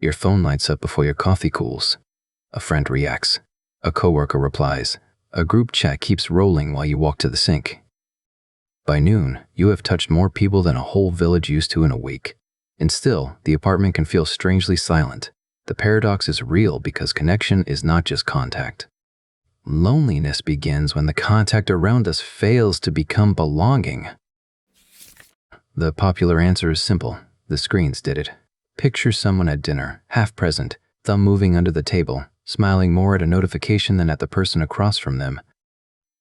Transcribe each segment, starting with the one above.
Your phone lights up before your coffee cools. A friend reacts. A coworker replies. A group chat keeps rolling while you walk to the sink. By noon, you have touched more people than a whole village used to in a week. And still, the apartment can feel strangely silent. The paradox is real because connection is not just contact. Loneliness begins when the contact around us fails to become belonging. The popular answer is simple. The screens did it. Picture someone at dinner, half present, thumb moving under the table, smiling more at a notification than at the person across from them.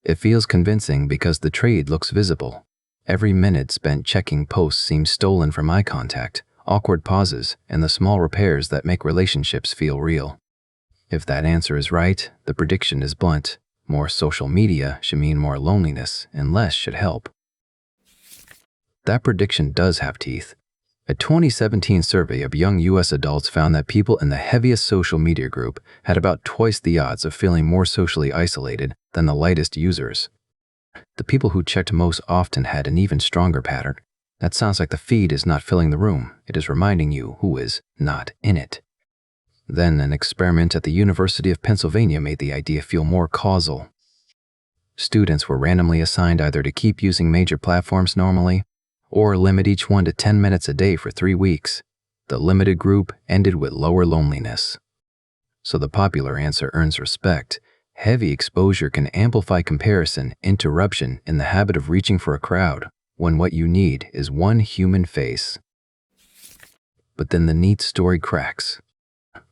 It feels convincing because the trade looks visible. Every minute spent checking posts seems stolen from eye contact, awkward pauses, and the small repairs that make relationships feel real. If that answer is right, the prediction is blunt. More social media should mean more loneliness, and less should help. That prediction does have teeth. A 2017 survey of young U.S. adults found that people in the heaviest social media group had about twice the odds of feeling more socially isolated than the lightest users. The people who checked most often had an even stronger pattern. That sounds like the feed is not filling the room. It is reminding you who is not in it. Then an experiment at the University of Pennsylvania made the idea feel more causal. Students were randomly assigned either to keep using major platforms normally or limit each one to 10 minutes a day for 3 weeks. The limited group ended with lower loneliness. So the popular answer earns respect. Heavy exposure can amplify comparison, interruption, and the habit of reaching for a crowd, when what you need is one human face. But then the neat story cracks.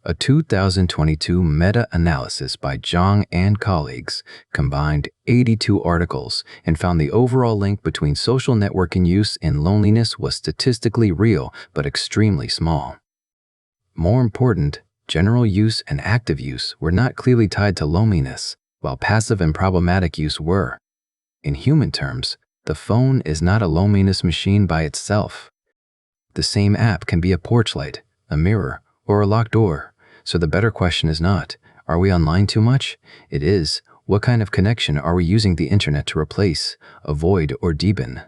A 2022 meta-analysis by Zhang and colleagues combined 82 articles and found the overall link between social networking use and loneliness was statistically real but extremely small. More important, general use and active use were not clearly tied to loneliness, while passive and problematic use were. In human terms, the phone is not a loneliness machine by itself. The same app can be a porch light, a mirror, or a locked door. So the better question is not, are we online too much? It is, what kind of connection are we using the internet to replace, avoid, or deepen?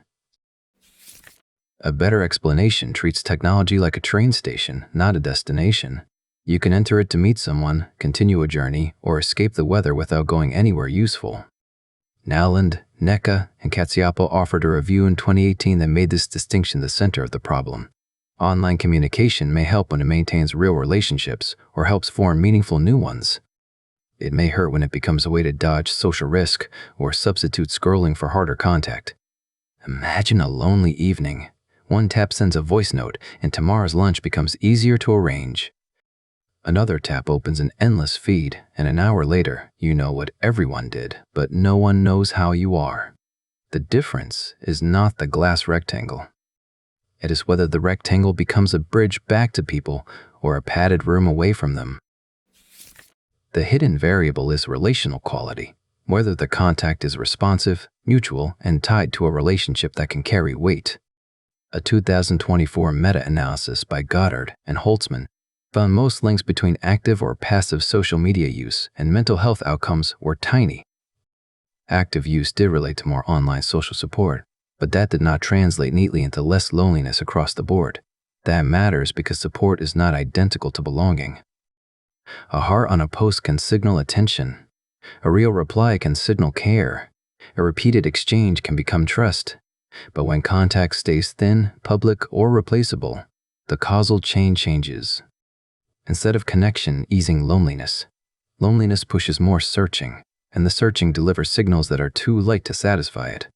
A better explanation treats technology like a train station, not a destination. You can enter it to meet someone, continue a journey, or escape the weather without going anywhere useful. Nowland, Neka, and Katsiapo offered a review in 2018 that made this distinction the center of the problem. Online communication may help when it maintains real relationships or helps form meaningful new ones. It may hurt when it becomes a way to dodge social risk or substitute scrolling for harder contact. Imagine a lonely evening. One tap sends a voice note, and tomorrow's lunch becomes easier to arrange. Another tap opens an endless feed, and an hour later, you know what everyone did, but no one knows how you are. The difference is not the glass rectangle. It is whether the rectangle becomes a bridge back to people or a padded room away from them. The hidden variable is relational quality, whether the contact is responsive, mutual, and tied to a relationship that can carry weight. A 2024 meta-analysis by Goddard and Holtzman found most links between active or passive social media use and mental health outcomes were tiny. Active use did relate to more online social support, but that did not translate neatly into less loneliness across the board. That matters because support is not identical to belonging. A heart on a post can signal attention. A real reply can signal care. A repeated exchange can become trust. But when contact stays thin, public, or replaceable, the causal chain changes. Instead of connection easing loneliness pushes more searching, and the searching delivers signals that are too light to satisfy it.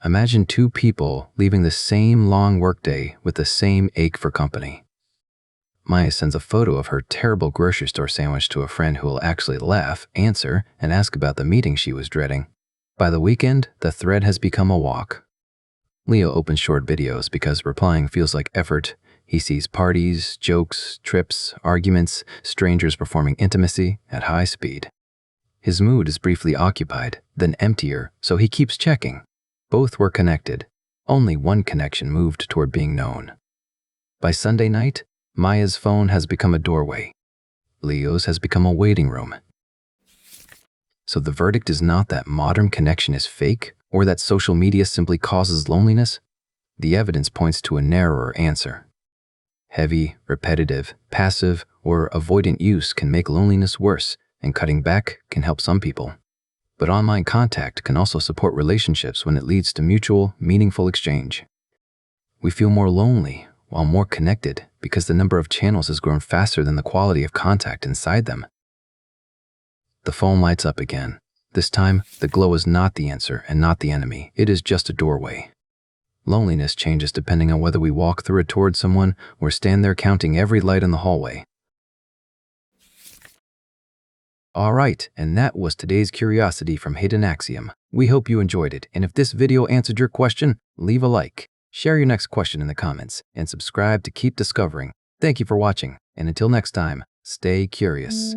Imagine two people leaving the same long workday with the same ache for company. Maya sends a photo of her terrible grocery store sandwich to a friend who will actually laugh, answer, and ask about the meeting she was dreading. By the weekend, the thread has become a walk. Leo opens short videos because replying feels like effort. He sees parties, jokes, trips, arguments, strangers performing intimacy at high speed. His mood is briefly occupied, then emptier, so he keeps checking. Both were connected. Only one connection moved toward being known. By Sunday night, Maya's phone has become a doorway. Leo's has become a waiting room. So the verdict is not that modern connection is fake or that social media simply causes loneliness. The evidence points to a narrower answer. Heavy, repetitive, passive, or avoidant use can make loneliness worse, and cutting back can help some people. But online contact can also support relationships when it leads to mutual, meaningful exchange. We feel more lonely while more connected because the number of channels has grown faster than the quality of contact inside them. The phone lights up again. This time, the glow is not the answer and not the enemy. It is just a doorway. Loneliness changes depending on whether we walk through it toward someone or stand there counting every light in the hallway. Alright, and that was today's curiosity from Hidden Axiom. We hope you enjoyed it, and if this video answered your question, leave a like, share your next question in the comments, and subscribe to keep discovering. Thank you for watching, and until next time, stay curious.